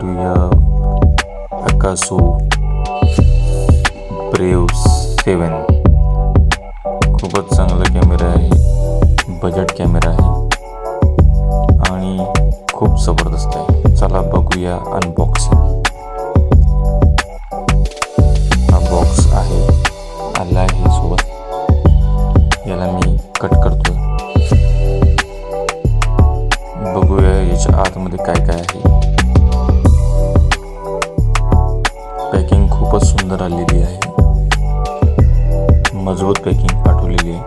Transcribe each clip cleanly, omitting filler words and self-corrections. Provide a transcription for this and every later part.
बघूया Picasso brave 7. खूपच चांगला कॅमेरा आहे, बजेट कॅमेरा आहे आणि खूप जबरदस्त आहे. चला बघूया अनबॉक्सिंग. हा बॉक्स आहे, आला आहे सोबत. याला मी कट करतो. बघूया याच्या आतमध्ये काय काय आहे. पॅकिंग खूपच सुंदर आलेली आहे, मजबूत पॅकिंग पाठवलेली आहे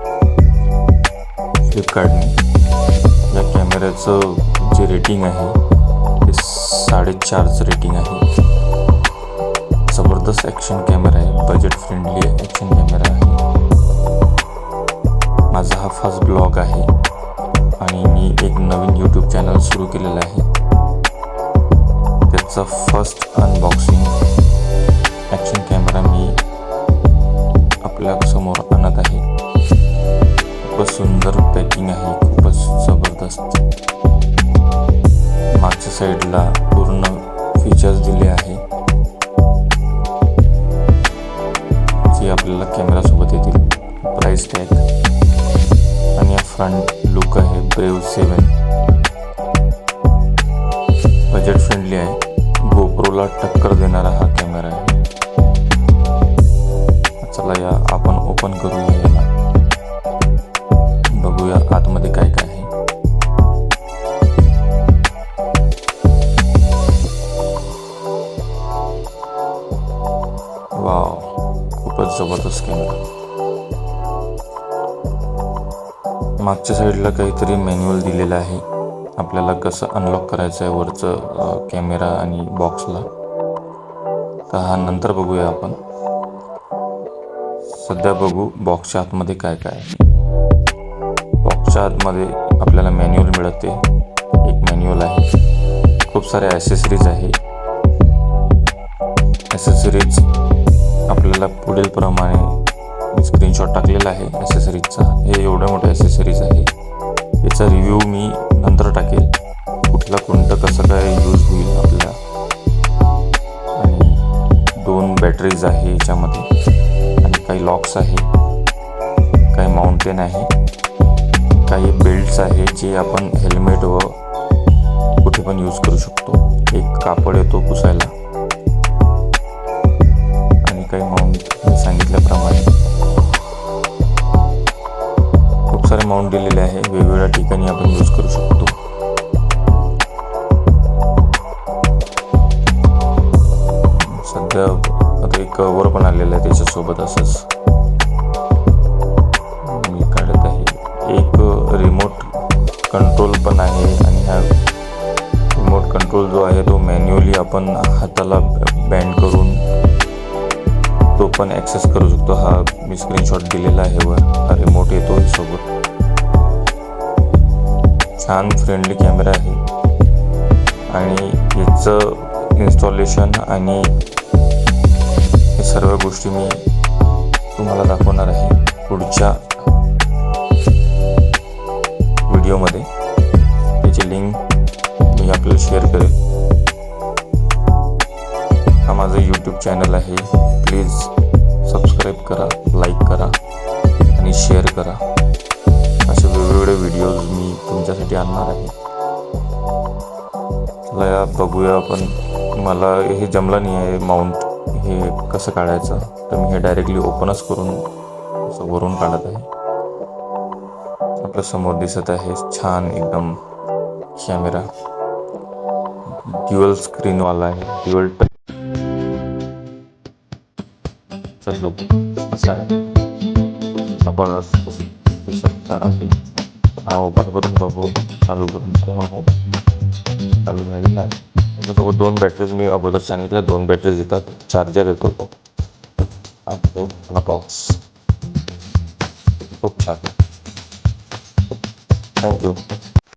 फ्लिपकार्टने. या कॅमेऱ्याचं जे रेटिंग आहे ते 4.5 रेटिंग आहे. जबरदस्त ॲक्शन कॅमेरा आहे, बजेट फ्रेंडली ॲक्शन कॅमेरा आहे. माझा हा फर्स्ट ब्लॉग आहे आणि मी एक नवीन यूट्यूब चॅनल सुरू केलेलं आहे. त्याचा फर्स्ट अनबॉक्सिंग ॲक्शन कॅमेरा मी आपल्या समोर आणत आहे. खूपच सुंदर पॅकिंग आहे, खूपच जबरदस्त. मागच्या साईडला पूर्ण फीचर्स दिले आहे जे आपल्याला कॅमेरासोबत येतील. प्राइस टॅग आणि हा फ्रंट लुक आहे ब्रेव 7. बजेट फ्रेंडली आहे, गोप्रोला टक्कर देणारा हा कॅमेरा आहे. चला या आपण ओपन करूया याला, बघूया आतमध्ये काय काय आहे. वाव, खूपच जबरदस्त कॅमेरा. मागच्या साईडला काहीतरी मॅन्युअल दिलेलं आहे, आपल्याला कसं अनलॉक करायचं आहे वरचं कॅमेरा आणि बॉक्सला. तर हा नंतर बघूया आपण. सध्या बघू बॉक्सच्या आतमध्ये काय काय आहे. बॉक्सच्या आतमध्ये आपल्याला मॅन्युअल मिळते. एक मॅन्युअल आहे, खूप साऱ्या ॲसेसरीज आहे. ॲसेसरीज आपल्याला पुढील प्रमाणे मी स्क्रीनशॉट टाकलेला आहे ॲसेसरीजचा. हे एवढ्या मोठ्या ॲसेसरीज आहे. याचा रिव्ह्यू मी नंतर टाकेल, कुठला कोणतं कसं काय यूज होईल आपल्याला. आणि 2 बॅटरीज आहे याच्यामध्ये आणि काही लॉक्स आहे, काही माउंटेन आहे, काही बेल्ट्स आहे जे आपण हेल्मेट व कुठे पण यूज करू शकतो. एक कापड येतो पुसायला आणि काही माउंट मी सांगितल्याप्रमाणे खूप सारे माउंट दिलेले आहे. वेगवेगळ्या ठिकाणी आपण यूज करू शकतो. सध्या आता एक कवर पण आलेलं आहे त्याच्यासोबत असंच मी काढत आहे. एक रिमोट कंट्रोल पण आहे आणि हा रिमोट कंट्रोल जो आहे तो मॅन्युअली आपण हाताला बँड करून तो पण ॲक्सेस करू शकतो. हा मी स्क्रीनशॉट दिलेला आहे वर. हा रिमोट येतो सोबत. छान फ्रेंडली कॅमेरा आहे आणि याचं इन्स्टॉलेशन आणि हे सर्व गोष्टी मी तुम्हाला दाखवणार आहे पुढच्या व्हिडिओमध्ये. त्याची लिंक मी आपल्याला शेअर करेल. हा माझं यूट्यूब चॅनल आहे, प्लीज सबस्क्राईब करा, लाईक करा आणि शेअर करा. असे वेगवेगळे व्हिडिओज मी तुमच्यासाठी आणणार आहे. चला या बघूया आपण. मला हे जमलं नाही आहे माउंट हे कसं काढायचं, तर मी हे डायरेक्टली ओपनच करून असं वरून काढत आहे. आपल्या समोर दिसत आहे छान एकदम कॅमेरा. ड्युअल स्क्रीनवाला आहे, ड्युअल टच. ओपन करून बघू, चालू करून चालू झाली नाही. त्याच्यासोबत 2 बॅटरीज मी अगोदर सांगितल्या, 2 बॅटरीज येतात, चार्जर येतो. बॉक्स खूप छान. थँक्यू.